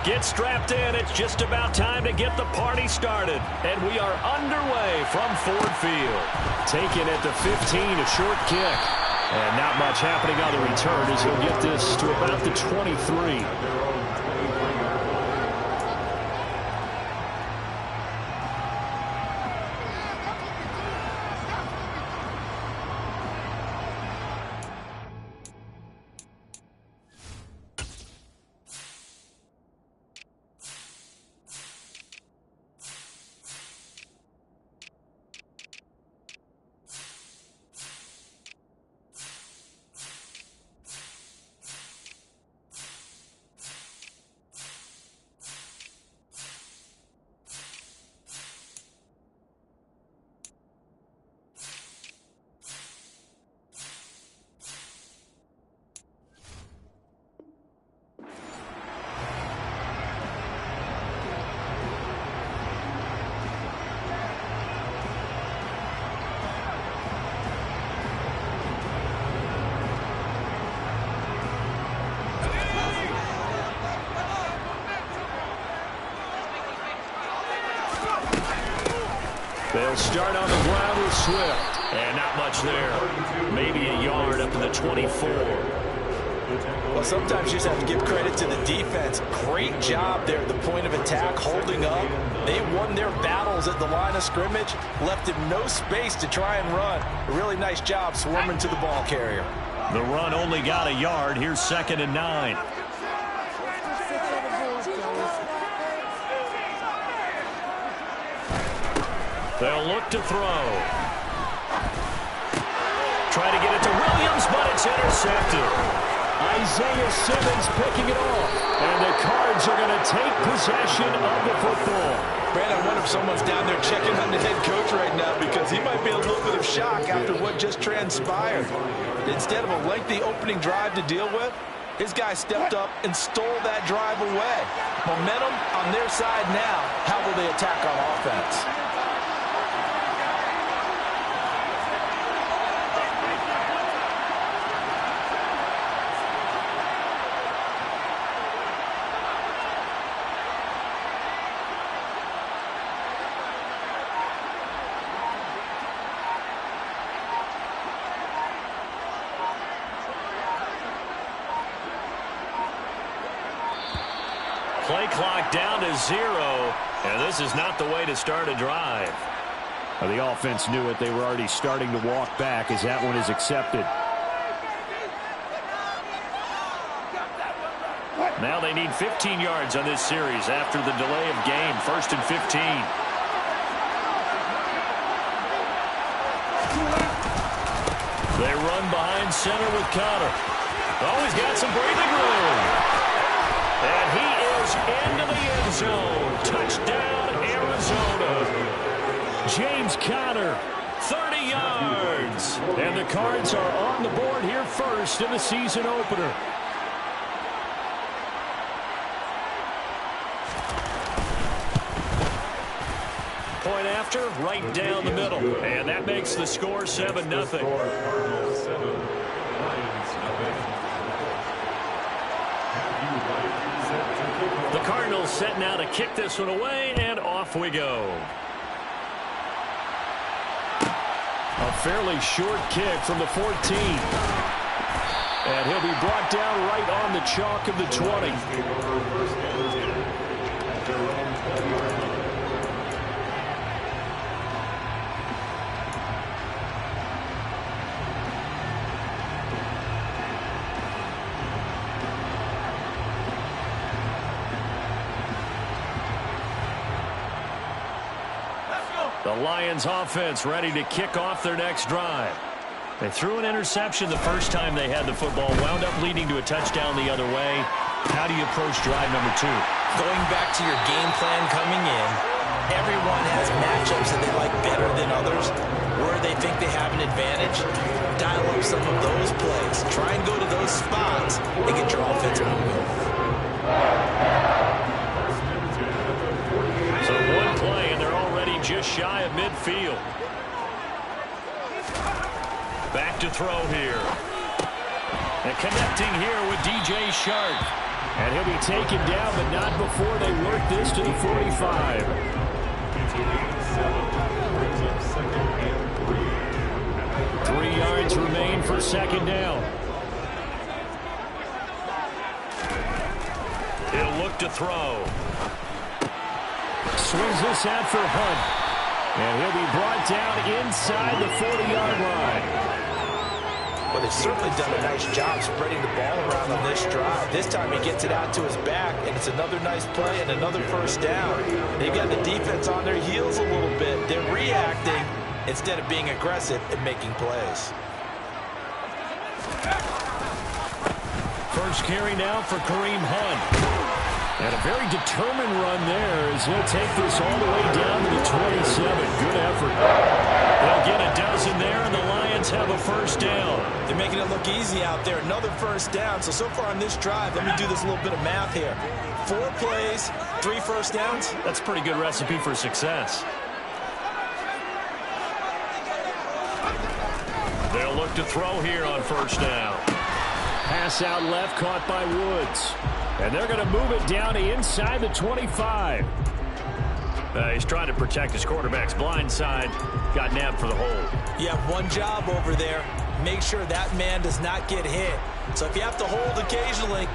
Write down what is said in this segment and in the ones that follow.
Get strapped in. It's just about time to get the party started. And we are underway from Ford Field. Taken at the 15, a short kick. And not much happening on the return as he'll get this to about the 23. They'll start on the ground with Swift. And not much there. Maybe a yard up to the 24. Well, sometimes you just have to give credit to the defense. Great job there at the point of attack, holding up. They won their battles at the line of scrimmage, left him no space to try and run. A really nice job swarming to the ball carrier. The run only got a yard. Here's 2nd and 9. They'll look to throw. Try to get it to Williams, but it's intercepted. Isaiah Simmons picking it off. And the Cards are going to take possession of the football. Brad, I wonder if someone's down there checking on the head coach right now because he might be in a little bit of shock after what just transpired. Instead of a lengthy opening drive to deal with, his guy stepped up and stole that drive away. Momentum on their side now. How will they attack on offense? Play clock down to 0, and this is not the way to start a drive. Well, the offense knew it. They were already starting to walk back as that one is accepted. Now they need 15 yards on this series after the delay of game. 1st and 15. They run behind center with Connor. Oh, he's got some breathing room. And he is into the end zone. Touchdown, Arizona. James Conner, 30 yards. And the Cards are on the board here first in the season opener. Point after, right down the middle. And that makes the score 7-0. The Cardinals set now to kick this one away, and off we go. A fairly short kick from the 14. And he'll be brought down right on the chalk of the 20. The Lions offense ready to kick off their next drive. They threw an interception the first time they had the football, wound up leading to a touchdown the other way. How do you approach drive number 2? Going back to your game plan coming in, everyone has matchups that they like better than others. Where they think they have an advantage, dial up some of those plays. Try and go to those spots and get your offense moving. So one play, and they're already just shy of midfield. Back to throw here. And connecting here with DJ Shark. And he'll be taken down, but not before they work this to the 45. 3 yards remain for second down. He'll look to throw. Swings this out for Hunt. And he'll be brought down inside the 40-yard line. Well, they've certainly done a nice job spreading the ball around on this drive. This time he gets it out to his back, and it's another nice play and another first down. They've got the defense on their heels a little bit. They're reacting instead of being aggressive and making plays. First carry now for Kareem Hunt. And a very determined run there as he'll take this all the way down to the 27. Good effort. They'll get a dozen there, and the Lions have a first down. They're making it look easy out there. Another first down. So far on this drive, let me do this little bit of math here. 4 plays, 3 first downs. That's a pretty good recipe for success. They'll look to throw here on first down. Pass out left, caught by Woods. And they're going to move it down to inside the 25. He's trying to protect his quarterback's blind side. Got nabbed for the hold. You have one job over there. Make sure that man does not get hit. So if you have to hold occasionally,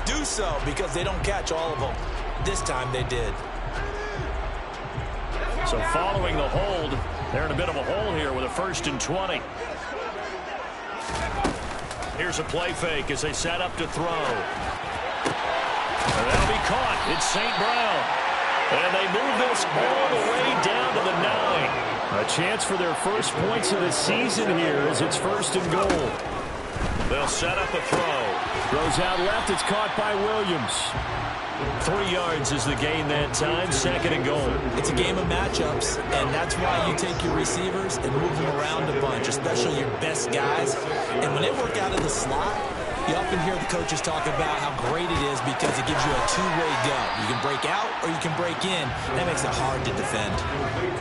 do so, because they don't catch all of them. This time they did. So following the hold, they're in a bit of a hole here with a 1st and 20. Here's a play fake as they set up to throw. And that'll be caught. It's St. Brown. And they move this all the way down to the 9. A chance for their first points of the season here as it's 1st and goal. They'll set up a throw. Throws out left. It's caught by Williams. 3 yards is the gain that time. 2nd and goal. It's a game of matchups, and that's why you take your receivers and move them around a bunch, especially your best guys. And when they work out of the slot, you often hear the coaches talk about how great it is because it gives you a two-way go. You can break out or you can break in. That makes it hard to defend.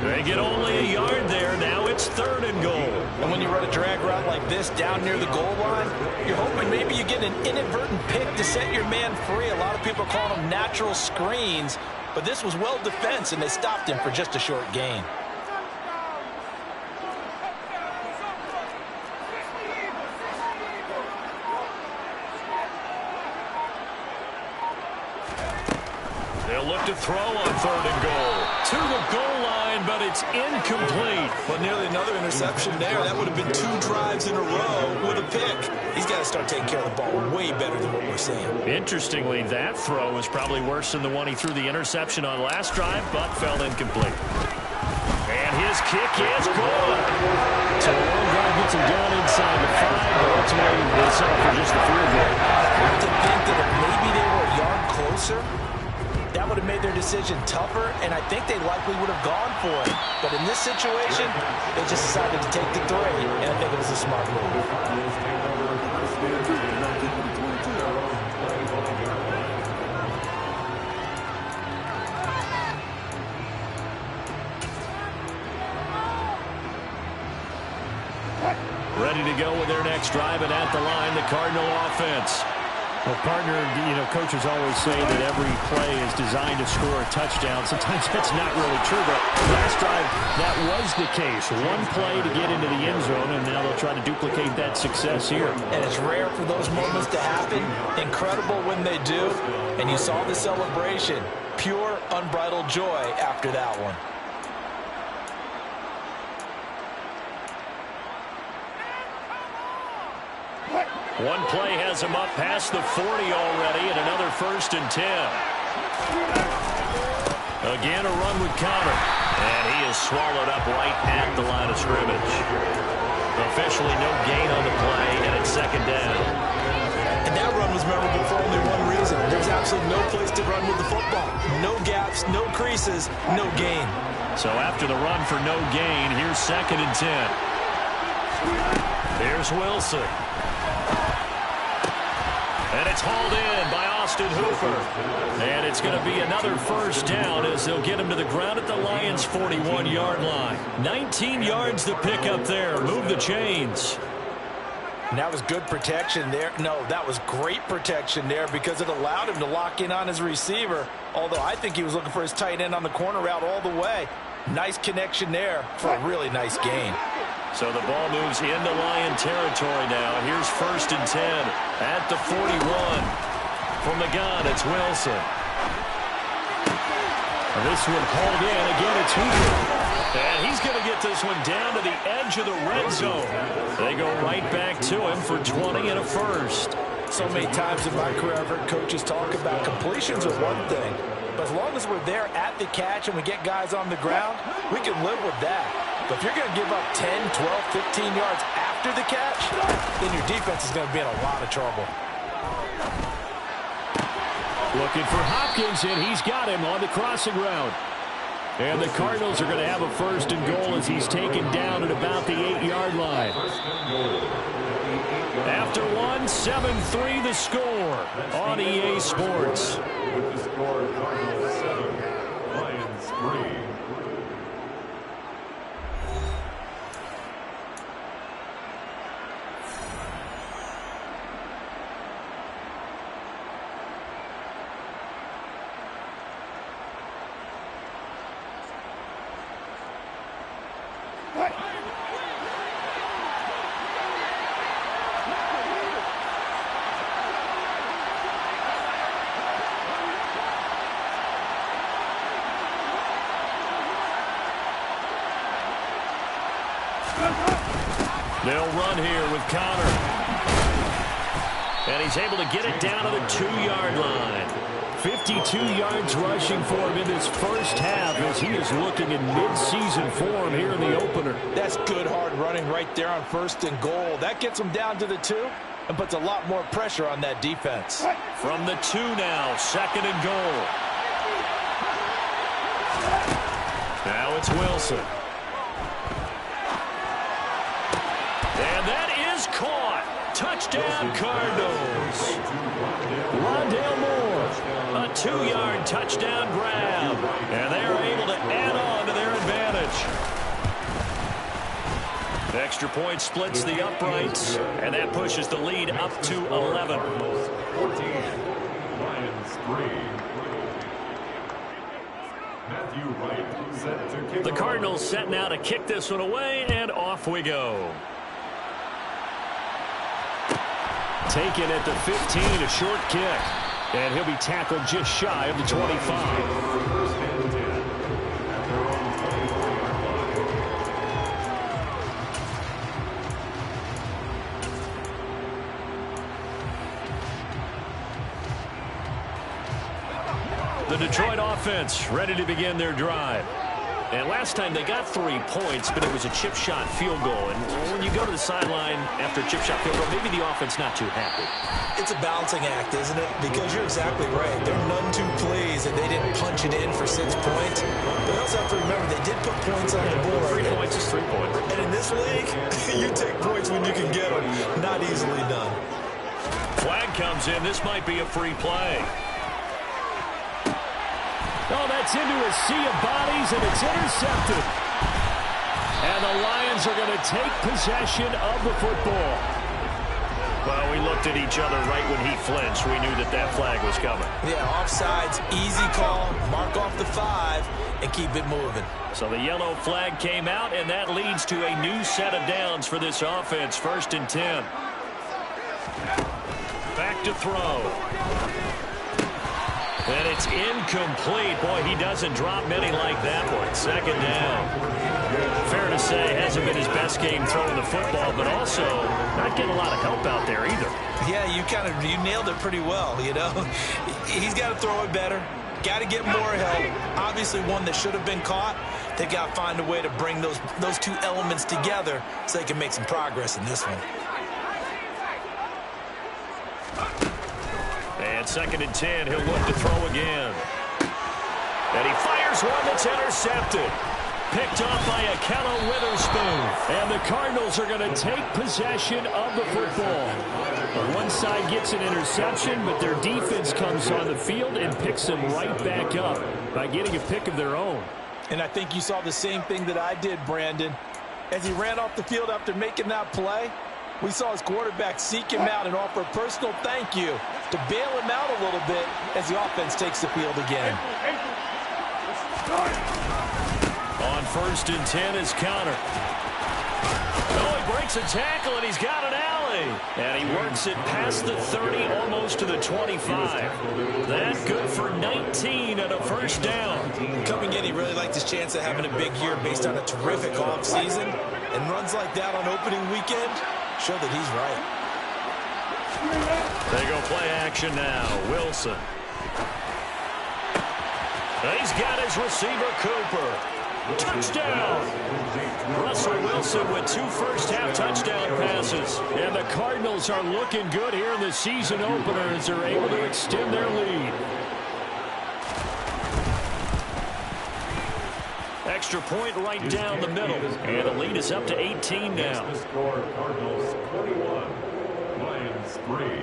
They get only a yard there. Now it's 3rd and goal. And when you run a drag route like this down near the goal line, you're hoping maybe you get an inadvertent pick to set your man free. A lot of people call them natural screens, but this was well defense, and they stopped him for just a short gain. They'll look to throw on 3rd and goal. To the goal line, but it's incomplete. Well, nearly another interception there. That would have been 2 drives in a row with a pick. He's got to start taking care of the ball way better than what we're seeing. Interestingly, that throw was probably worse than the one he threw the interception on last drive, but fell incomplete. And his kick is good. So the long drive gets him down inside the 5, but ultimately they settle for just the field goal. I have to think that if maybe they were a yard closer, that would have made their decision tougher, and I think they likely would have gone for it. But in this situation, they just decided to take the 3, and I think it was a smart move. Ready to go with their next drive, and at the line, the Cardinal offense. Well, partner, coaches always say that every play is designed to score a touchdown. Sometimes that's not really true, but last drive, that was the case. One play to get into the end zone, and now they'll try to duplicate that success here. And it's rare for those moments to happen. Incredible when they do. And you saw the celebration. Pure, unbridled joy after that one. One play has him up past the 40 already, and another 1st and 10. Again, a run with Conner. And he is swallowed up right at the line of scrimmage. Officially no gain on the play, and it's 2nd down. And that run was memorable for only one reason. There's absolutely no place to run with the football. No gaps, no creases, no gain. So after the run for no gain, here's 2nd and 10. Here's Wilson. And it's hauled in by Austin Hooper. And it's going to be another 1st down as they'll get him to the ground at the Lions' 41-yard line. 19 yards to pick up there. Move the chains. And that was good protection there. No, that was great protection there because it allowed him to lock in on his receiver, although I think he was looking for his tight end on the corner route all the way. Nice connection there for a really nice gain. So the ball moves into Lion territory now. Here's 1st and 10 at the 41. From the gun, it's Wilson. This one hauled in. Again, it's Hooper. And he's going to get this one down to the edge of the red zone. They go right back to him for 20 and a first. So many times in my career, I've heard coaches talk about completions are one thing. But as long as we're there at the catch and we get guys on the ground, we can live with that. But if you're going to give up 10, 12, 15 yards after the catch, then your defense is going to be in a lot of trouble. Looking for Hopkins, and he's got him on the crossing route. And the Cardinals are going to have a 1st and goal as he's taken down at about the 8-yard line. After one, 7-3 the score on EA Sports. With the score Cardinals 7, Lions 3. They'll run here with Connor. And he's able to get it down to the 2-yard line. 52 yards rushing for him in this first half as he is looking in mid-season form here in the opener. That's good hard running right there on 1st and goal. That gets him down to the 2 and puts a lot more pressure on that defense. From the 2 now, 2nd and goal. Now it's Wilson. And that is caught. Touchdown, Cardinals. Rondale Moore, a 2-yard touchdown grab. And they're able to add on to their advantage. The extra point splits the uprights, and that pushes the lead up to 11. 14, Lions 3. Matthew Wright set to kick. The Cardinals set now to kick this one away, and off we go. Taken at the 15, a short kick. And he'll be tackled just shy of the 25. The Detroit offense ready to begin their drive. And last time they got 3 points, but it was a chip shot field goal. And when you go to the sideline after a chip shot field goal, maybe the offense not too happy. It's a balancing act, isn't it? Because you're exactly right. They're none too pleased that they didn't punch it in for 6 points. But you also have to remember they did put points on the board. 3 points is 3 points. And in this league, you take points when you can get them. Not easily done. Flag comes in. This might be a free play. Oh, that's into a sea of bodies, and it's intercepted. And the Lions are going to take possession of the football. Well, we looked at each other right when he flinched. We knew that that flag was coming. Yeah, offsides, easy call, mark off the 5, and keep it moving. So the yellow flag came out, and that leads to a new set of downs for this offense. 1st and 10. Back to throw. And it's incomplete. Boy, he doesn't drop many like that one. 2nd down. Fair to say, hasn't been his best game throwing the football, but also not getting a lot of help out there either. Yeah, you nailed it pretty well, you know. He's got to throw it better. Got to get more help. Obviously one that should have been caught. They've got to find a way to bring those 2 elements together so they can make some progress in this one. And 2nd and 10, he'll look to throw again. And he fires one that's intercepted. Picked off by Akello Witherspoon. And the Cardinals are going to take possession of the football. One side gets an interception, but their defense comes on the field and picks them right back up by getting a pick of their own. And I think you saw the same thing that I did, Brandon. As he ran off the field after making that play, We saw his quarterback seek him out and offer a personal thank you to bail him out a little bit as the offense takes the field again. On 1st and 10 is Connor. Oh, he breaks a tackle, and he's got an alley. And he works it past the 30, almost to the 25. That's good for 19 and a 1st down. Coming in, he really liked his chance of having a big year based on a terrific offseason. And runs like that on opening weekend show that he's right. They go play action now. Wilson. He's got his receiver, Cooper. Touchdown! Russell Wilson with 2 first-half touchdown passes. And the Cardinals are looking good here in the season opener as they're able to extend their lead. Extra point right down the middle. And the lead is up to 18 now. The score, Cardinals 21, Lions 3.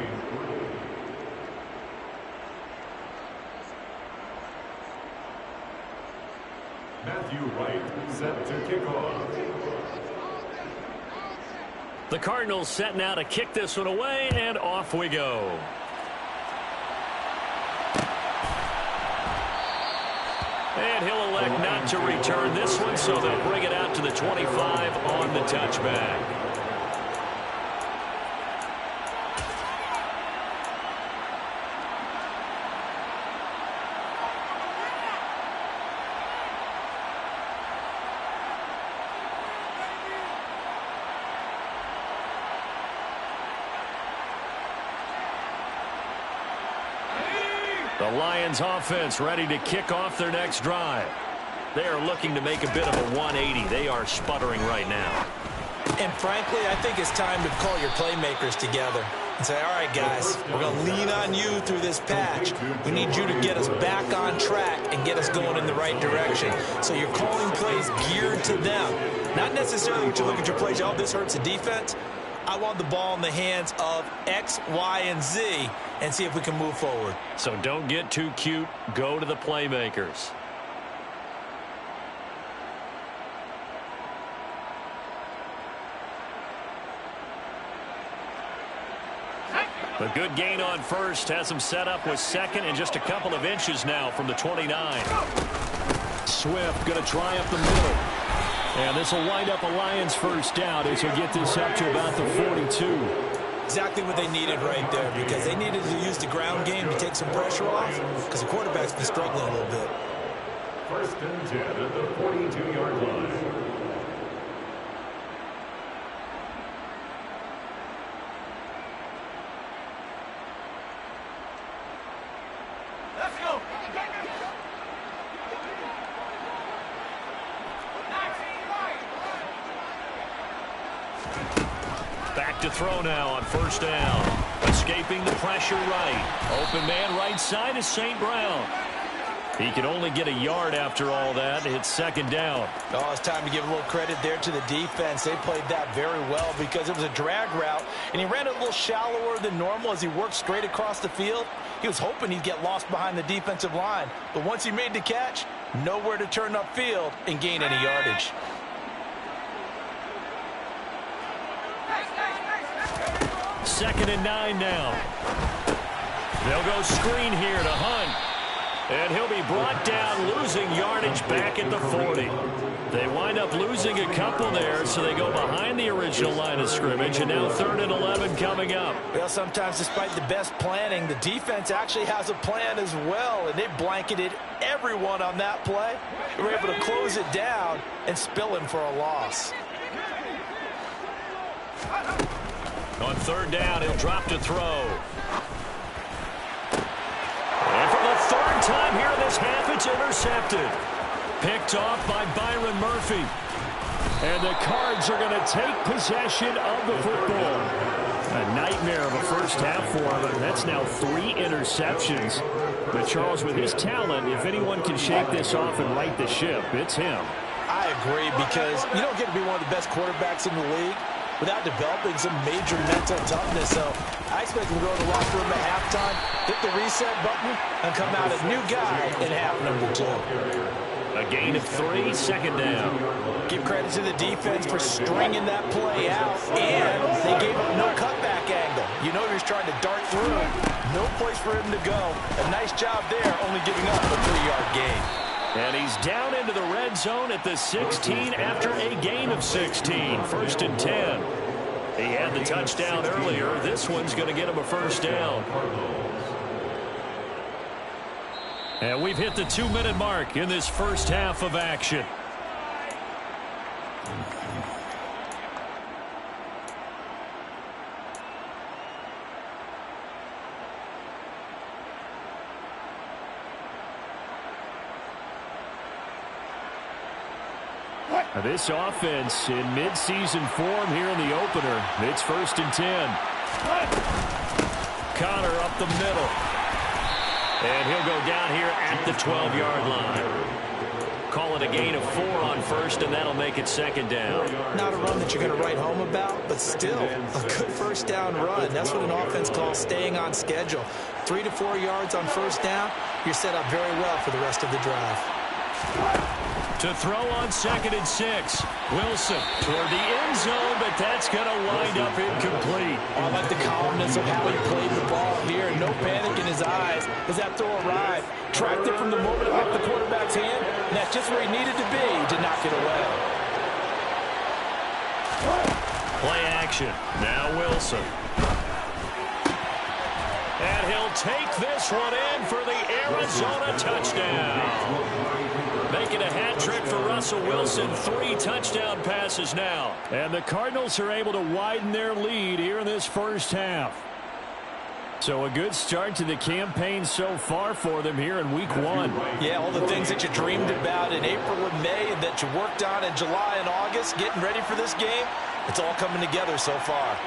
Matthew Wright set to kick off. The Cardinals set now to kick this one away, and off we go. And he'll elect not to return this one, so they'll bring it out to the 25 on the touchback. The Lions offense ready to kick off their next drive. They are looking to make a bit of a 180. They are sputtering right now. And frankly, I think it's time to call your playmakers together and say, all right, guys, we're going to lean on you through this patch. We need you to get us back on track and get us going in the right direction. So you're calling plays geared to them. Not necessarily to look at your plays, oh, this hurts the defense. I want the ball in the hands of X, Y, and Z and see if we can move forward. So don't get too cute. Go to the playmakers. A good gain on first has him set up with 2nd and just a couple of inches now from the 29. Swift going to try up the middle. And this will wind up a Lions 1st down as he'll get this up to about the 42. Exactly what they needed right there, because they needed to use the ground game to take some pressure off, because the quarterback's been struggling a little bit. 1st and 10 at the 42-yard line. Back to throw now on 1st down. Escaping the pressure right. Open man right side is St. Brown. He can only get a yard after all that. It's 2nd down. Oh, it's time to give a little credit there to the defense. They played that very well because it was a drag route, and he ran it a little shallower than normal as he worked straight across the field. He was hoping he'd get lost behind the defensive line, but once he made the catch, nowhere to turn upfield and gain any yardage. Second and 9 now. They'll go screen here to Hunt. And he'll be brought down, losing yardage back at the 40. They wind up losing a couple there, so they go behind the original line of scrimmage, and now 3rd and 11 coming up. Well, sometimes despite the best planning, the defense actually has a plan as well, and they blanketed everyone on that play. They were able to close it down and spill him for a loss. On 3rd down, he'll drop to throw. And for the 3rd time here in this half, it's intercepted. Picked off by Byron Murphy. And the Cards are going to take possession of the football. A nightmare of a 1st half for him, and that's now 3 interceptions. But Charles, with his talent, if anyone can shake this off and right the ship, it's him. I agree, because you don't get to be one of the best quarterbacks in the league without developing some major mental toughness. So I expect him to go to the locker room at halftime, hit the reset button, and come out a new guy in half number 2. A gain of 3, second down. Give credit to the defense for stringing that play out, and they gave up no cutback angle. You know he was trying to dart through. No place for him to go. A nice job there, only giving up a 3-yard gain. And he's down into the red zone at the 16 after a gain of 16. First and 10. He had the touchdown earlier. This one's going to get him a first down. And we've hit the 2-minute mark in this first half of action. This offense in midseason form here in the opener. It's first and 10. Connor up the middle. And he'll go down here at the 12-yard line. Call it a gain of 4 on first, and that'll make it second down. Not a run that you're going to write home about, but still a good first down run. That's what an offense calls staying on schedule. 3 to 4 yards on first down, you're set up very well for the rest of the drive. To throw on second and 6. Wilson toward the end zone, but that's going to wind up incomplete. I like the calmness of how he played the ball here. No panic in his eyes as that throw arrived. Tracked it from the moment it left the quarterback's hand, and that's just where he needed to be to knock it away. Play action. Now Wilson. And he'll take this one in for the Arizona touchdown. Making a hat trick for Russell Wilson. 3 touchdown passes now. And the Cardinals are able to widen their lead here in this first half. So a good start to the campaign so far for them here in week 1. Yeah, all the things that you dreamed about in April and May and that you worked on in July and August, getting ready for this game, it's all coming together so far.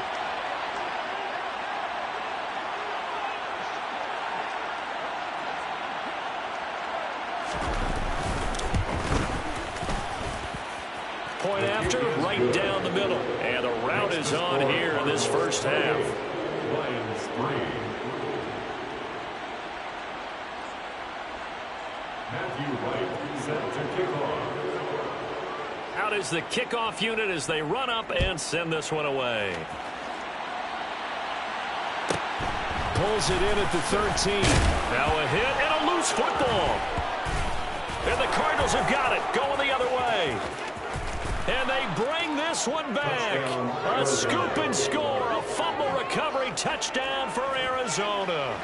Point after, right down the middle. And the route is on here in this first half. Lions 3. Matthew Wright set to kick off. Out is the kickoff unit as they run up and send this one away. Pulls it in at the 13. Now a hit and a loose football. And the Cardinals have got it, going the other way. And they bring this one back. A scoop and score, a fumble recovery touchdown for Arizona.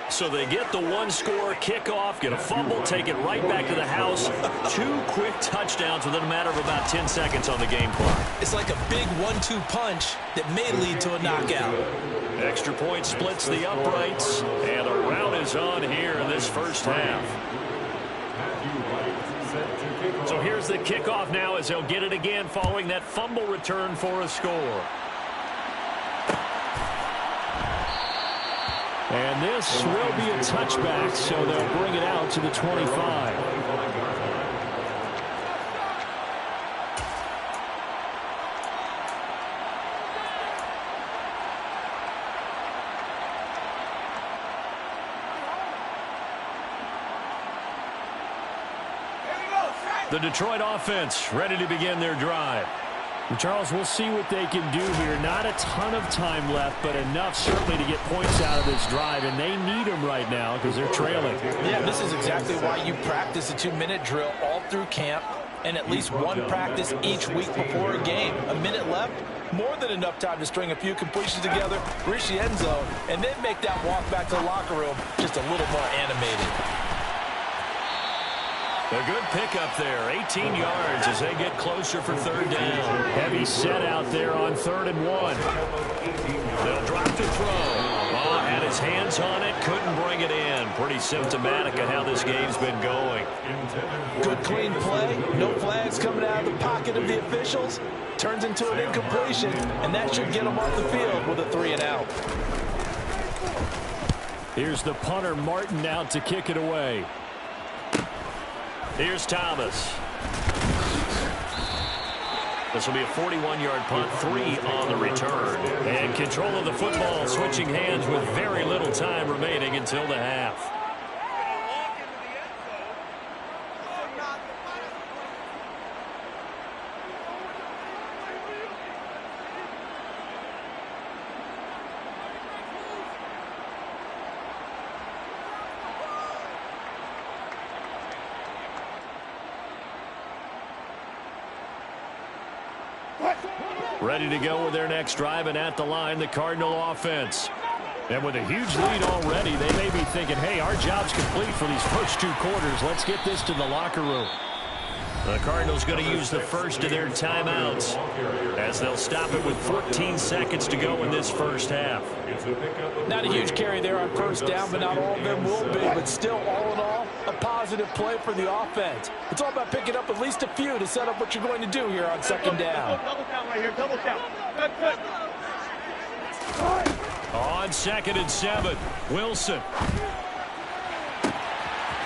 So they get the 1-score kickoff, get a fumble, take it right back to the house. 2 quick touchdowns within a matter of about 10 seconds on the game clock. It's like a big 1-2 punch that may lead to a knockout. Extra point splits the uprights, and the route is on here in this first half. So here's the kickoff now as they'll get it again following that fumble return for a score. And this will be a touchback, so they'll bring it out to the 25. The Detroit offense ready to begin their drive. And Charles, we'll see what they can do here. Not a ton of time left, but enough certainly to get points out of this drive, and they need them right now because they're trailing. Yeah, this is exactly why you practice a 2-minute drill all through camp and at least one practice each week before a game. A minute left, more than enough time to string a few completions together, reach the end zone, and then make that walk back to the locker room just a little more animated. A good pickup there, 18 yards as they get closer for third down. Heavy set out there on 3rd and 1. They'll drop the throw. Oh, had his hands on it, couldn't bring it in. Pretty symptomatic of how this game's been going. Good clean play, no flags coming out of the pocket of the officials. Turns into an incompletion, and that should get them off the field with a 3-and-out. Here's the punter, Martin, out to kick it away. Here's Thomas. This will be a 41-yard punt, 3 on the return. And control of the football, switching hands with very little time remaining until the half. Ready to go with their next drive, and at the line, the Cardinal offense. And with a huge lead already, they may be thinking, hey, our job's complete for these first 2 quarters. Let's get this to the locker room. The Cardinals going to use the first of their timeouts as they'll stop it with 14 seconds to go in this first half. Not a huge carry there on first down, but not all of them will be. But still, all in all, a positive play for the offense. It's all about picking up at least a few to set up what you're going to do here on second down. Double count right here, double count. Good. On 2nd and 7, Wilson.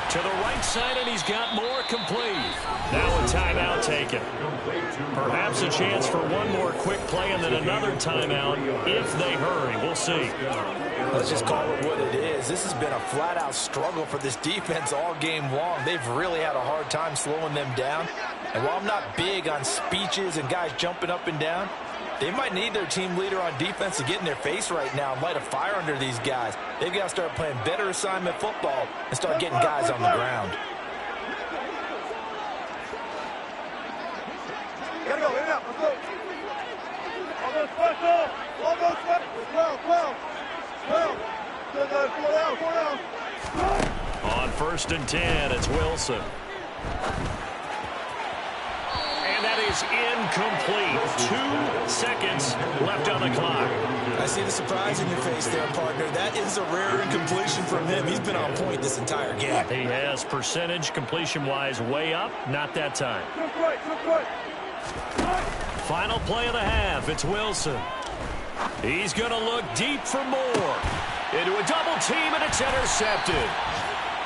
To the right side, and he's got more complete. Now a timeout taken. Perhaps a chance for one more quick play and then another timeout if they hurry. We'll see. Let's just call it what it is. This has been a flat-out struggle for this defense all game long. They've really had a hard time slowing them down. And while I'm not big on speeches and guys jumping up and down, they might need their team leader on defense to get in their face right now and light a fire under these guys. They've got to start playing better assignment football and start getting guys on the ground. Gotta go, in and out, let's go. All those special, all those special. 12. Good, 4 down. On 1st and 10, it's Wilson. And that is incomplete. 2 seconds left on the clock. I see the surprise in your face there, partner. That is a rare incompletion from him. He's been on point this entire game. He has percentage completion-wise way up. Not that time. Good. Final play of the half. It's Wilson. He's going to look deep for more. Into a double team, and it's intercepted.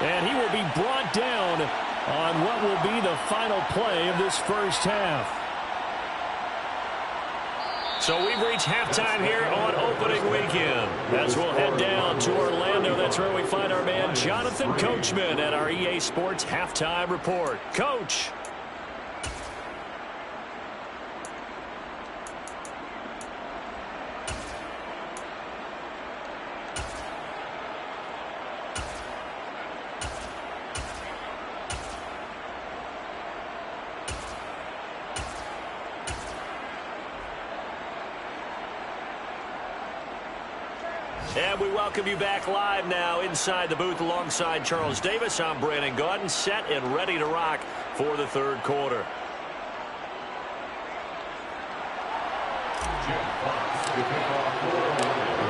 And he will be brought down on what will be the final play of this first half. So we've reached halftime here on opening weekend. As we'll head down to Orlando, that's where we find our man Jonathan Coachman at our EA Sports Halftime Report. Coach. And we welcome you back live now inside the booth alongside Charles Davis. I'm Brandon Gaudin, set and ready to rock for the third quarter.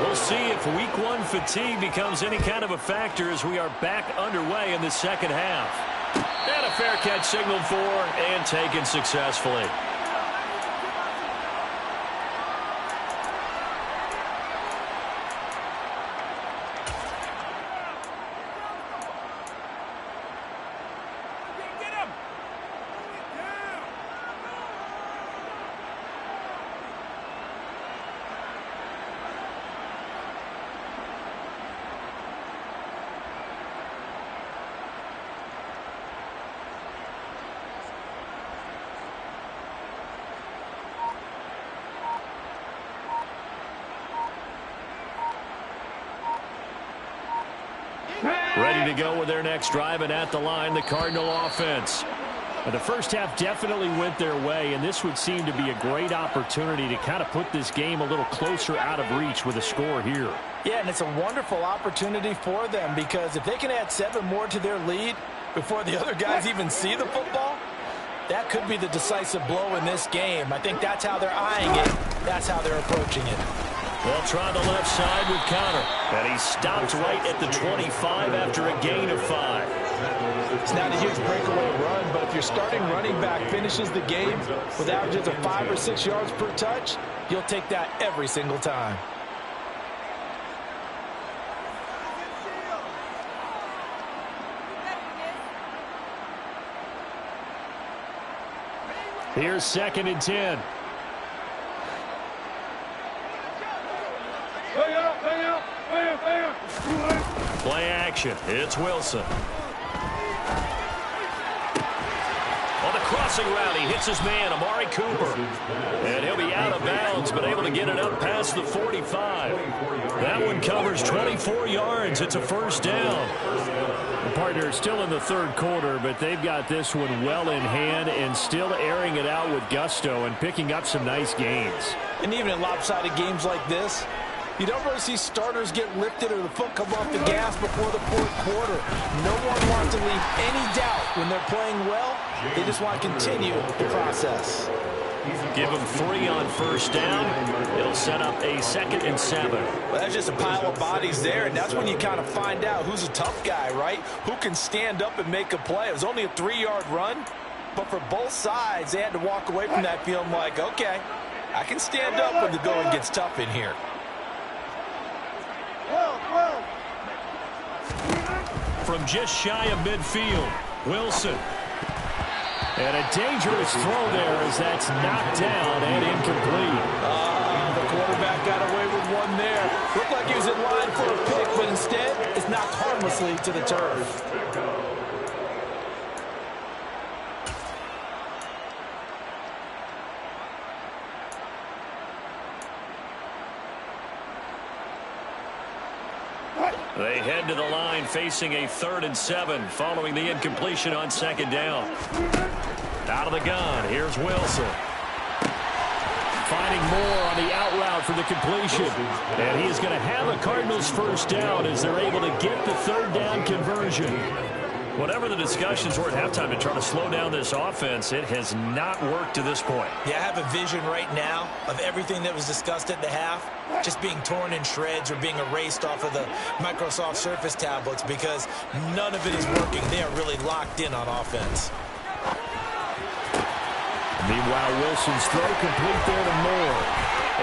We'll see if week 1 fatigue becomes any kind of a factor as we are back underway in the second half. And a fair catch signaled for and taken successfully. Ready to go with their next drive, and at the line, the Cardinal offense. And the first half definitely went their way, and this would seem to be a great opportunity to kind of put this game a little closer out of reach with a score here. Yeah, and it's a wonderful opportunity for them because if they can add 7 more to their lead before the other guys even see the football, that could be the decisive blow in this game. I think that's how they're eyeing it. That's how they're approaching it. They'll try the left side with Connor. And he stopped right at the 25 after a gain of 5. It's not a huge breakaway run, but if your starting running back finishes the game with averages of 5 or 6 yards per touch, you'll take that every single time. Here's 2nd and 10. Play action. It's Wilson. On the crossing route, he hits his man, Amari Cooper. And he'll be out of bounds, but able to get it up past the 45. That one covers 24 yards. It's a first down. The partner is still in the 3rd quarter, but they've got this one well in hand and still airing it out with gusto and picking up some nice gains. And even in lopsided games like this, you don't really see starters get lifted or the foot come off the gas before the 4th quarter. No one wants to leave any doubt when they're playing well. They just want to continue the process. Give them 3 on first down. It'll set up a 2nd and 7. Well, that's just a pile of bodies there, and that's when you kind of find out who's a tough guy, right? Who can stand up and make a play. It was only a 3-yard run, but for both sides, they had to walk away from that feeling like, okay, I can stand up when the going gets tough in here. From just shy of midfield, Wilson. And a dangerous throw there as that's knocked down and incomplete. The quarterback got away with one there. Looked like he was in line for a pick, but instead it's knocked harmlessly to the turf. They head to the line facing a 3rd and 7 following the incompletion on 2nd down. Out of the gun, here's Wilson. Finding more on the out route for the completion. And he is going to have a Cardinals first down as they're able to get the 3rd down conversion. Whatever the discussions were at halftime to try to slow down this offense, it has not worked to this point. Yeah, I have a vision right now of everything that was discussed at the half just being torn in shreds or being erased off of the Microsoft Surface tablets because none of it is working. They are really locked in on offense. Meanwhile, Wilson's throw complete there to Moore.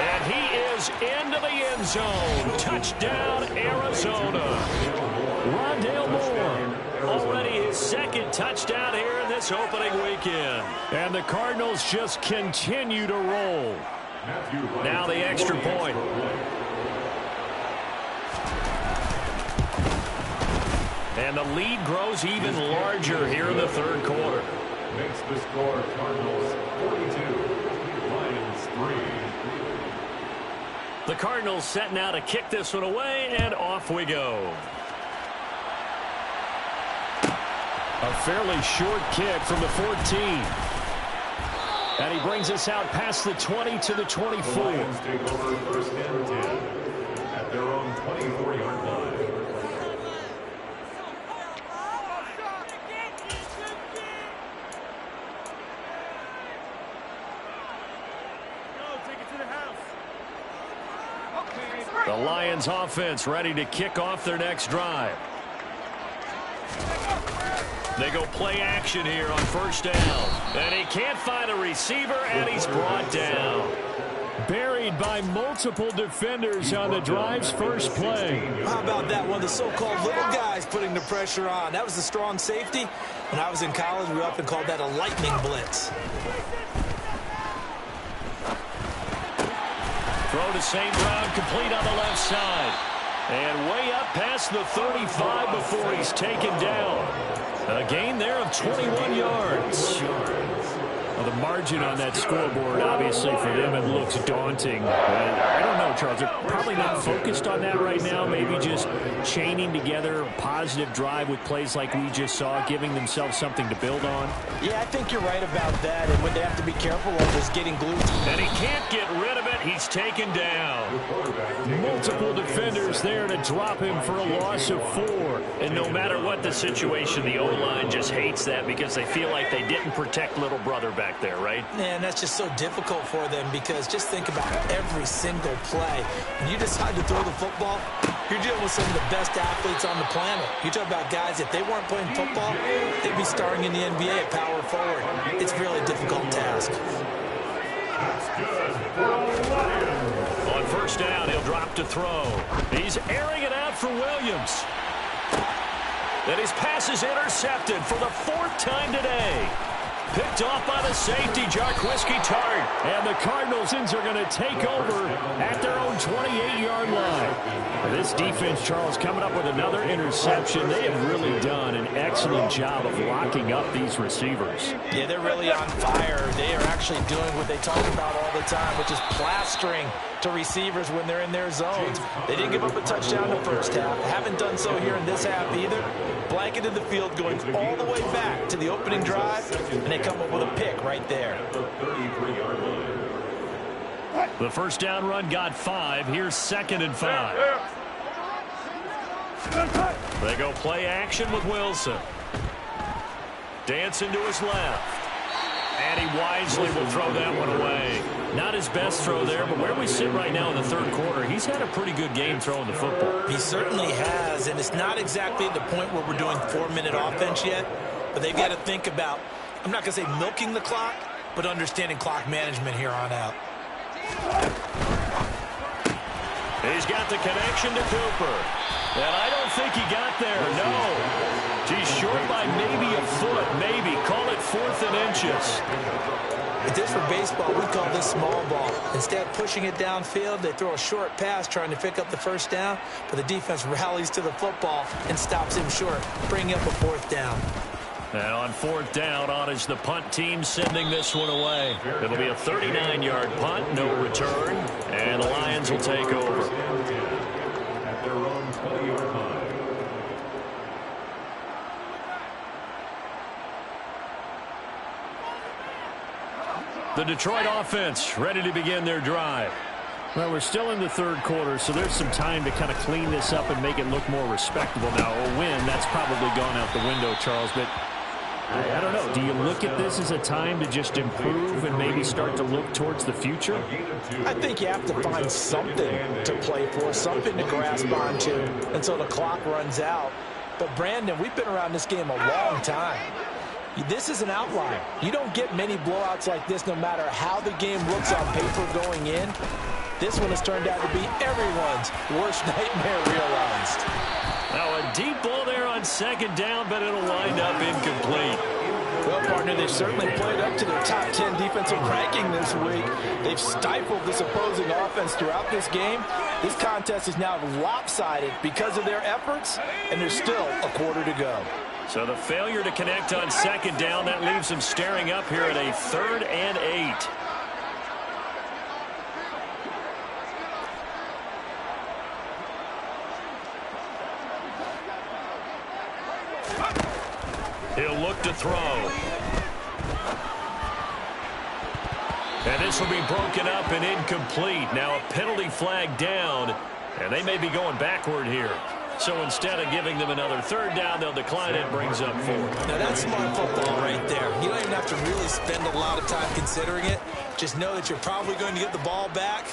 And he is into the end zone. Touchdown, Arizona. Rondale Moore. Already his 2nd touchdown here in this opening weekend. And the Cardinals just continue to roll. Now the extra point. And the lead grows even larger here in the 3rd quarter. Makes the score Cardinals 42, Lions 3. The Cardinals setting out to kick this one away, and off we go. A fairly short kick from the 14. And he brings us out past the 20 to the 24. The Lions take over 1st and 10 at their own 24-yard line. The Lions offense ready to kick off their next drive. They go play action here on first down. And he can't find a receiver, and he's brought down. Buried by multiple defenders on the drive's first play. How about that one? The so-called little guys putting the pressure on. That was the strong safety. When I was in college, we often called that a lightning blitz. Throw to St. Brown, complete on the left side. And way up past the 35 before he's taken down. A gain there of 21 yards. Well, the margin on that scoreboard, obviously, for them, it looks daunting. I don't know, Charles. They're probably not focused on that right now. Maybe just chaining together a positive drive with plays like we just saw, giving themselves something to build on. Yeah, I think you're right about that. And what they have to be careful of is getting glued. And he can't get rid of it. He's taken down. Multiple defenders there to drop him for a loss of 4. And no matter what the situation, the O-line just hates that because they feel like they didn't protect little brother back there, right? And that's just so difficult for them because just think about every single play. When you decide to throw the football, you're dealing with some of the best athletes on the planet. You talk about guys, if they weren't playing football, they'd be starring in the NBA at power forward. It's a really difficult task. On first down, he'll drop to throw. He's airing it out for Williams. And his pass is intercepted for the 4th time today. Picked off by the safety, Jarquiski Tart. And the Cardinals are going to take over at their own 28-yard line. This defense, Charles, coming up with another interception. They have really done an excellent job of locking up these receivers. Yeah, they're really on fire. They are actually doing what they talk about all the time, which is plastering to receivers when they're in their zones. They didn't give up a touchdown in the first half. Haven't done so here in this half either. Blanketed the field going all the way back to the opening drive, and they come up with a pick right there. The first down run got 5. Here's 2nd and 5. They go play action with Wilson. Dancing to his left. And he wisely will throw that one away. Not his best throw there, but where we sit right now in the third quarter, he's had a pretty good game throwing the football. He certainly has, and it's not exactly at the point where we're doing 4-minute offense yet, but they've got to think about, I'm not going to say milking the clock, but understanding clock management here on out. He's got the connection to Cooper. And I don't think he got there, no. He's short by maybe a foot, maybe. Call it 4th and inches. If this were baseball, we'd call this small ball. Instead of pushing it downfield, they throw a short pass trying to pick up the first down, but the defense rallies to the football and stops him short, bringing up a 4th down. And on 4th down, on is the punt team sending this one away. It'll be a 39-yard punt, no return, and the Lions will take over. At their own 20-yard line. The Detroit offense ready to begin their drive. Well, we're still in the third quarter, so there's some time to kind of clean this up and make it look more respectable. Now, a win, that's probably gone out the window, Charles, but I don't know. Do you look at this as a time to just improve and maybe start to look towards the future? I think you have to find something to play for, something to grasp onto until the clock runs out. But, Brandon, we've been around this game a long time. This is an outlier. You don't get many blowouts like this no matter how the game looks on paper going in. This one has turned out to be everyone's worst nightmare realized. Now a deep ball there on 2nd down, but it'll wind up incomplete. Well, partner, they've certainly played up to their top 10 defensive ranking this week. They've stifled this opposing offense throughout this game. This contest is now lopsided because of their efforts, and there's still a quarter to go. So the failure to connect on 2nd down, that leaves them staring up here at a 3rd and 8. He'll look to throw. And this will be broken up and incomplete. Now a penalty flag down, and they may be going backward here. So instead of giving them another 3rd down, they'll decline it, brings up 4th. Now that's smart football right there. You don't even have to really spend a lot of time considering it. Just know that you're probably going to get the ball back.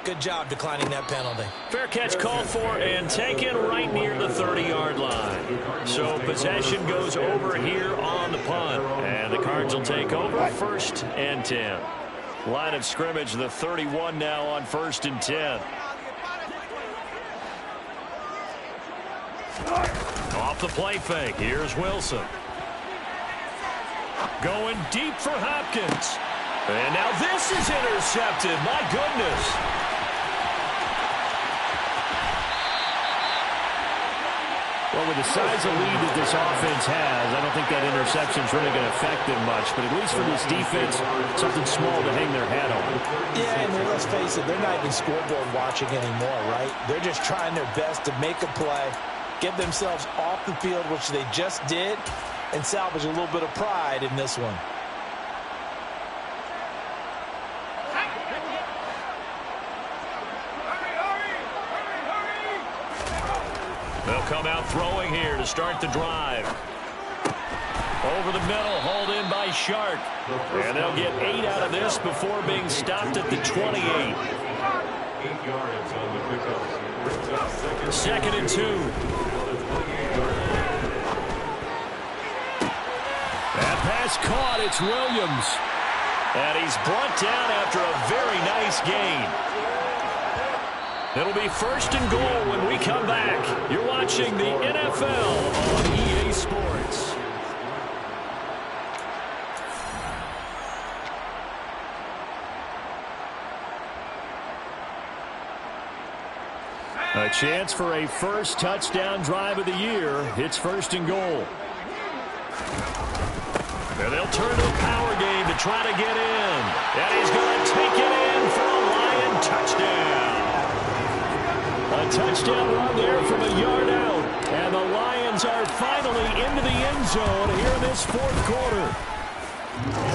Good job declining that penalty. Fair catch called for and taken right near the 30-yard line. So possession goes over here on the punt. And the Cards will take over 1st and 10. Line of scrimmage, the 31 now on 1st and 10. Off the play fake. Here's Wilson. Going deep for Hopkins. And now this is intercepted. My goodness. Well, with the size of lead that this offense has, I don't think that interception is really going to affect them much. But at least for this defense, something small to hang their hat on. Yeah, and let's face it, they're not even scoreboard watching anymore, right? They're just trying their best to make a play, get themselves off the field, which they just did, and salvage a little bit of pride in this one. They'll come out throwing here to start the drive. Over the middle, hauled in by Shark. And they'll get 8 out of this before being stopped at the 28. 8 yards on the pickup. 2nd and 2. That pass caught. It's Williams. And he's brought down after a very nice gain. It'll be 1st and goal when we come back. You're watching the NFL on EA Sports. A chance for a first touchdown drive of the year. It's 1st and goal. And they'll turn to the power game to try to get in. And he's going to take it in for a Lion touchdown. A touchdown run there from a yard out. And the Lions are finally into the end zone here in this 4th quarter.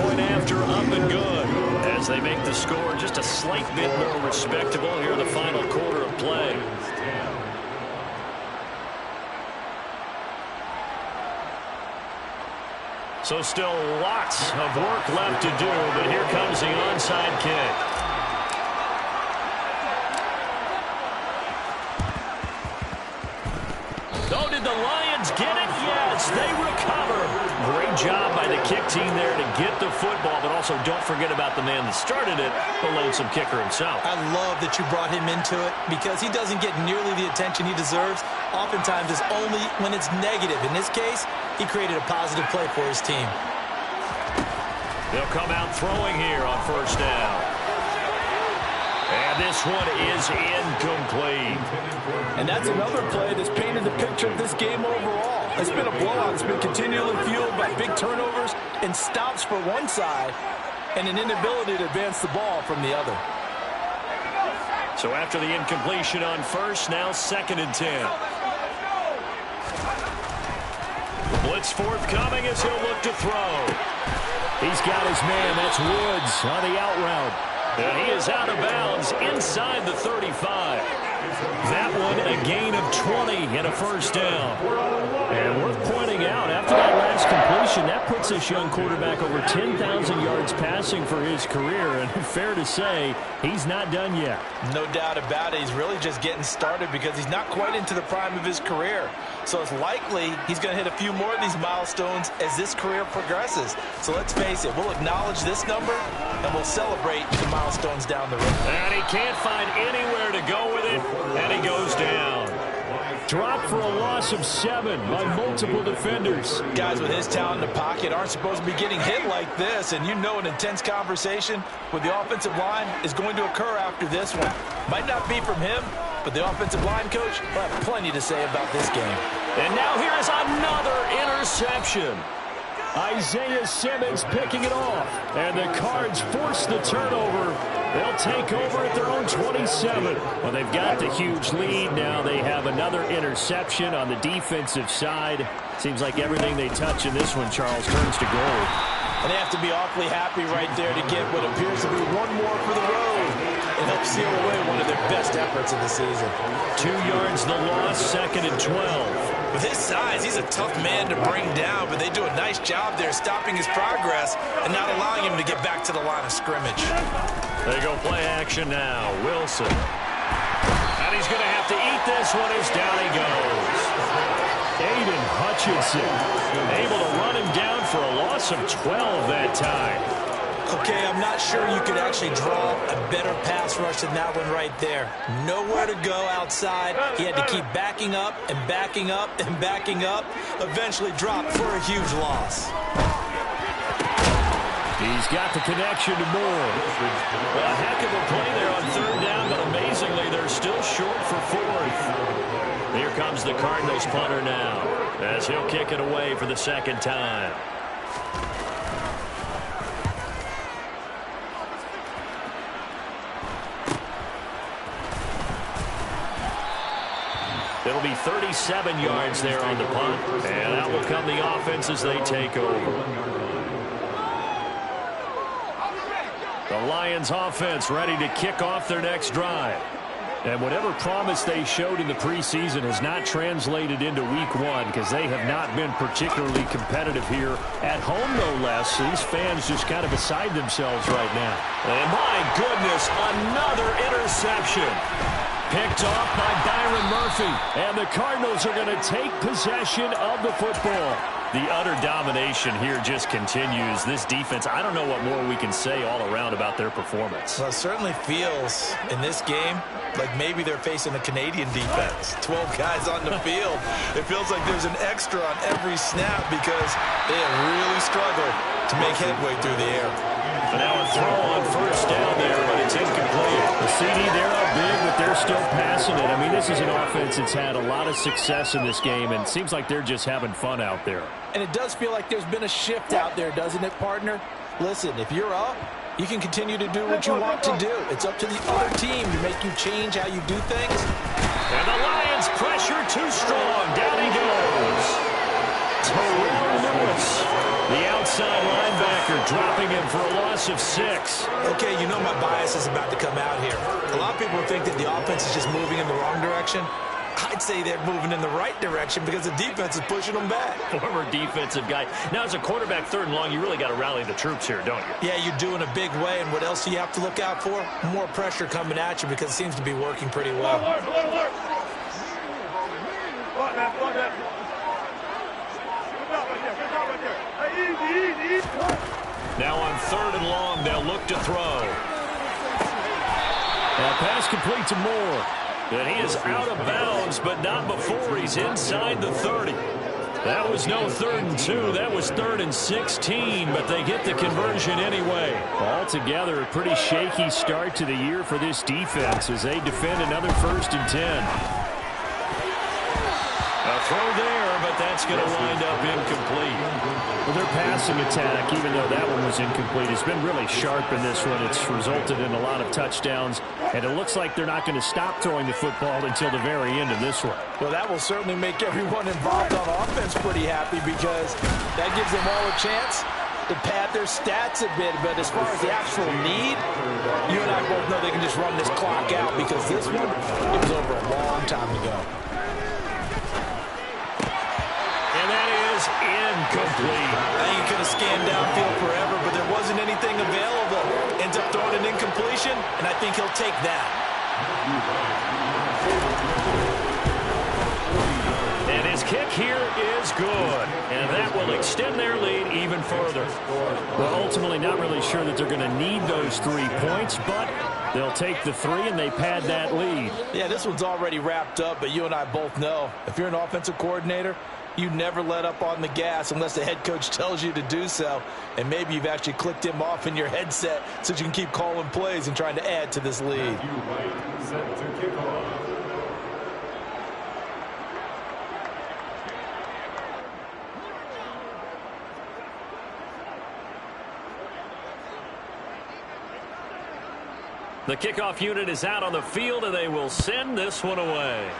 Point after up and good as they make the score just a slight bit more respectable here in the final quarter of play. So still lots of work left to do, but here comes the onside kick. Oh, did the Lions get it? Yes, they recover. Great job by the kick team there to get the football, but also don't forget about the man that started it, the lonesome kicker himself. I love that you brought him into it because he doesn't get nearly the attention he deserves. Oftentimes it's only when it's negative. In this case, he created a positive play for his team. They'll come out throwing here on 1st down. And this one is incomplete. And that's another play that's painted the picture of this game overall. It's been a blowout. It's been continually fueled by big turnovers and stops for one side and an inability to advance the ball from the other. So after the incompletion on 1st, now 2nd and 10. The blitz forthcoming as he'll look to throw. He's got his man. That's Woods on the out route. And he is out of bounds inside the 35. That one a gain of 20 and a 1st down. And worth pointing out, after that last completion, that puts this young quarterback over 10,000 yards passing for his career. And fair to say, he's not done yet. No doubt about it. He's really just getting started because he's not quite into the prime of his career. So it's likely he's going to hit a few more of these milestones as this career progresses. So let's face it, we'll acknowledge this number and we'll celebrate the milestones down the road. And he can't find anywhere to go with it, and he goes down. Dropped for a loss of 7 by multiple defenders. Guys with his talent in the pocket aren't supposed to be getting hit like this, and you know an intense conversation with the offensive line is going to occur after this one. Might not be from him, but the offensive line coach will have plenty to say about this game. And now here is another interception. Isaiah Simmons picking it off. And the Cards force the turnover. They'll take over at their own 27. Well, they've got the huge lead. Now they have another interception on the defensive side. Seems like everything they touch in this one, Charles, turns to gold. And they have to be awfully happy right there to get what appears to be one more for the road and help seal away one of their best efforts of the season. 2 yards the loss, 2nd and 12. With his size, he's a tough man to bring down, but they do a nice job there stopping his progress and not allowing him to get back to the line of scrimmage. They go play action now. Wilson. And he's going to have to eat this one as down he goes. Aiden Hutchinson able to run him down for a loss of 12 that time. Okay, I'm not sure you could actually draw a better pass rush than that one right there. Nowhere to go outside. He had to keep backing up and backing up and backing up. Eventually dropped for a huge loss. He's got the connection to Moore. Well, a heck of a play there on 3rd down, but amazingly, they're still short for 4th. Here comes the Cardinals punter now, as he'll kick it away for the 2nd time. It'll be 37 yards there on the punt, and out will come the offense as they take over. The Lions offense ready to kick off their next drive. And whatever promise they showed in the preseason has not translated into week 1 because they have not been particularly competitive here at home, no less. These fans just kind of beside themselves right now. And my goodness, another interception. Picked off by Byron Murphy. And the Cardinals are going to take possession of the football. The utter domination here just continues. This defense, I don't know what more we can say all around about their performance. Well, it certainly feels in this game like maybe they're facing a Canadian defense. 12 guys on the field. It feels like there's an extra on every snap because they have really struggled to make headway through the air. But now a throw on first down there, but it's incomplete. The CD, they're up big, but they're still passing it. I mean, this is an offense that's had a lot of success in this game, and it seems like they're just having fun out there. And it does feel like there's been a shift out there, doesn't it, partner? Listen, if you're up, you can continue to do what you want to do. It's up to the other team to make you change how you do things. And the Lions pressure too strong. Down he goes. Terrell Lewis, the outside linebacker, dropping him for a loss of 6. Okay, you know my bias is about to come out here. A lot of people think that the offense is just moving in the wrong direction. I'd say they're moving in the right direction because the defense is pushing them back. Former defensive guy. Now, as a quarterback, 3rd and long, you really got to rally the troops here, don't you? Yeah, you're doing a big way, and what else do you have to look out for? More pressure coming at you because it seems to be working pretty well. Now on 3rd and long, they'll look to throw. Now pass complete to Moore. And he is out of bounds, but not before he's inside the 30. That was no 3rd and 2. That was 3rd and 16, but they get the conversion anyway. Altogether, a pretty shaky start to the year for this defense as they defend another 1st and 10. A throw there, but that's going to wind up incomplete. Well, their passing attack, even though that one was incomplete, has been really sharp in this one. It's resulted in a lot of touchdowns, and it looks like they're not going to stop throwing the football until the very end of this one. Well, that will certainly make everyone involved on offense pretty happy because that gives them all a chance to pad their stats a bit. But as far as the actual need, you and I both know they can just run this clock out because this one, it was over a long time ago. Incomplete. I think he could have scanned downfield forever, but there wasn't anything available. Ends up throwing an incompletion, and I think he'll take that. And his kick here is good. And that will extend their lead even further. Well, ultimately not really sure that they're going to need those 3 points, but they'll take the 3 and they pad that lead. Yeah, this one's already wrapped up, but you and I both know if you're an offensive coordinator, you never let up on the gas unless the head coach tells you to do so. And maybe you've actually clicked him off in your headset so you can keep calling plays and trying to add to this lead. Set to kick off. The kickoff unit is out on the field, and they will send this one away.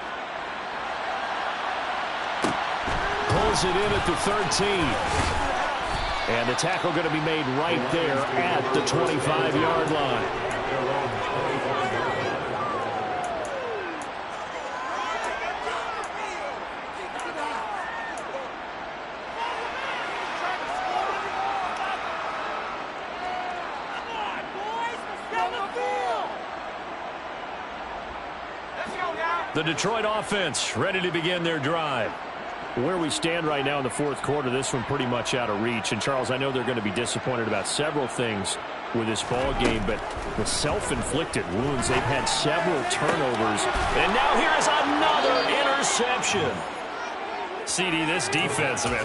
Pulls it in at the 13. And the tackle going to be made right there at the 25-yard line. The Detroit offense ready to begin their drive. Where we stand right now in the 4th quarter, this one pretty much out of reach. And, Charles, I know they're going to be disappointed about several things with this ball game, but the self-inflicted wounds, they've had several turnovers. And now here is another interception. CD, this defense, man,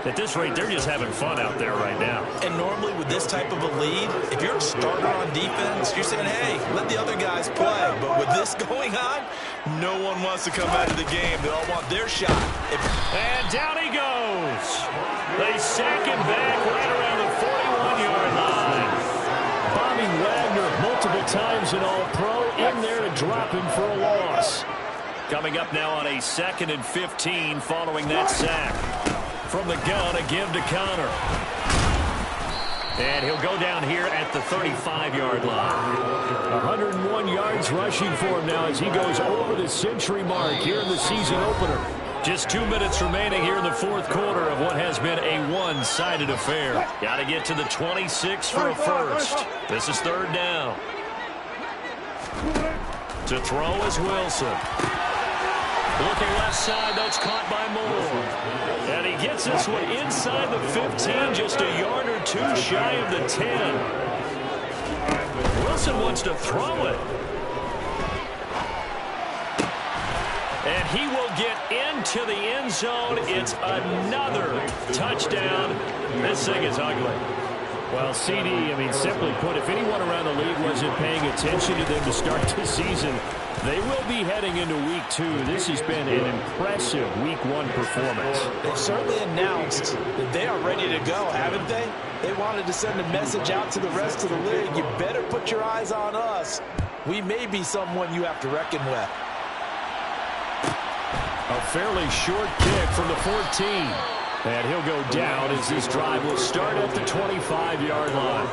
at this rate, they're just having fun out there right now. And normally with this type of a lead, if you're a starter on defense, you're saying, hey, let the other guys play. But with this going on, no one wants to come out of the game. They all want their shot. And down he goes. They sack him back right around the 41-yard line. Bobby Wagner, multiple times an All-Pro, in there to drop him for a loss. Coming up now on a 2nd and 15 following that sack. From the gun, a give to Connor. And he'll go down here at the 35-yard line. 101 yards rushing for him now as he goes over the century mark here in the season opener. Just 2 minutes remaining here in the 4th quarter of what has been a one-sided affair. Got to get to the 26 for a first. This is 3rd down. To throw is Wilson. Looking left side, that's caught by Moore. And he gets this one inside the 15, just a yard or two shy of the 10. Wilson wants to throw it. And he will get into the end zone. It's another touchdown. This thing is ugly. Well, CD, simply put, if anyone around the league wasn't paying attention to them to start the season, they will be heading into Week 2. This has been an impressive Week 1 performance. They've certainly announced that they are ready to go, haven't they? They wanted to send a message out to the rest of the league. You better put your eyes on us. We may be someone you have to reckon with. A fairly short kick from the 14. And he'll go down as this drive will start at the 25-yard line.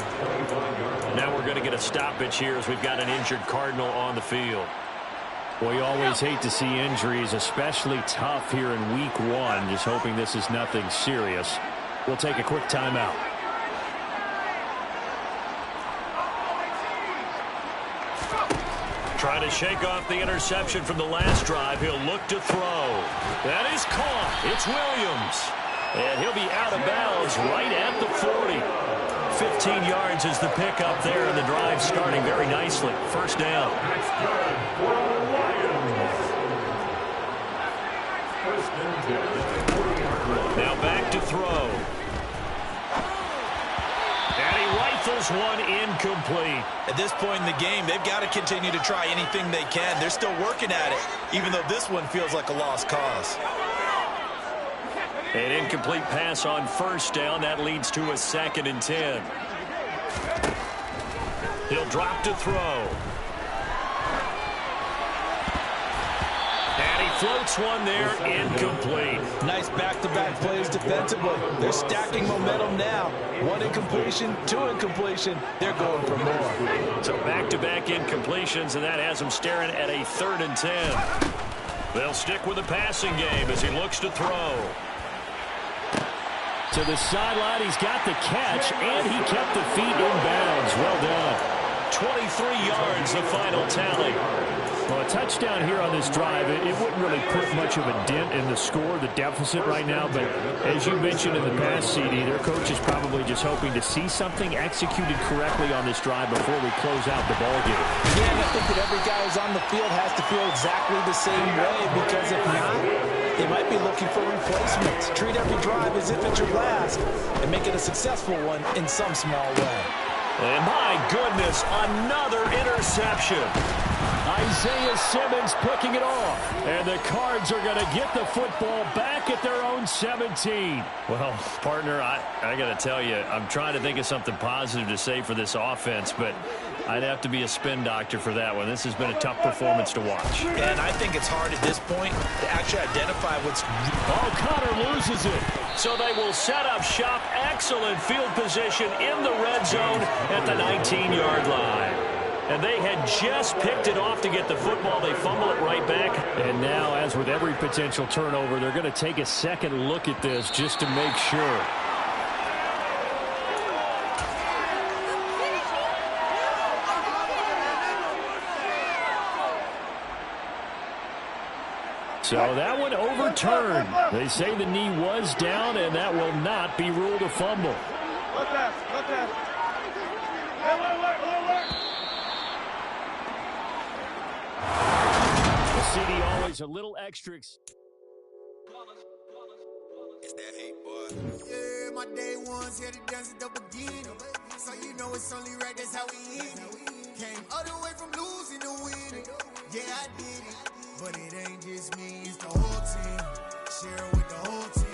Now we're going to get a stoppage here as we've got an injured Cardinal on the field. We always hate to see injuries, especially tough here in Week 1. Just hoping this is nothing serious. We'll take a quick timeout. Trying to shake off the interception from the last drive. He'll look to throw. That is caught. It's Williams. And he'll be out of bounds right at the 40. 15 yards is the pickup there, and the drive starting very nicely. First down. Now back to throw. And he rifles one incomplete. At this point in the game, they've got to continue to try anything they can. They're still working at it, even though this one feels like a lost cause. An incomplete pass on first down. That leads to a 2nd and 10. He'll drop to throw. And he floats one there, incomplete. Nice back-to-back plays defensively. They're stacking momentum now. 1 incompletion, 2 incompletion. They're going for more. So back-to-back incompletions, and that has them staring at a 3rd and 10. They'll stick with the passing game as he looks to throw. To the sideline, he's got the catch, and he kept the feet in bounds. Well done. 23 yards, the final tally. Well, a touchdown here on this drive, it wouldn't really put much of a dent in the score, the deficit right now. But as you mentioned in the past, CD, their coach is probably just hoping to see something executed correctly on this drive before we close out the ballgame. Yeah, and I think that every guy who's on the field has to feel exactly the same way, because if not, they might be looking for replacements. Treat every drive as if it's your last and make it a successful one in some small way. And my goodness, another interception. Isaiah Simmons picking it off. And the Cards are going to get the football back at their own 17. Well, partner, I got to tell you, I'm trying to think of something positive to say for this offense, but I'd have to be a spin doctor for that one. This has been a tough performance to watch. And I think it's hard at this point to actually identify what's... Oh, Connor loses it. So they will set up shop. Excellent field position in the red zone at the 19-yard line. And they had just picked it off to get the football. They fumble it right back. And now, as with every potential turnover, they're going to take a second look at this just to make sure. So that one overturned. They say the knee was down, and that will not be ruled a fumble. The CD always a little extra. It's that hate, boy. Yeah, my day ones here to dance at the beginning. So you know it's only right, that's how we end it. Came all the way from losing to winning. Yeah, I did it. But it ain't just me, it's the whole team. Share it with the whole team.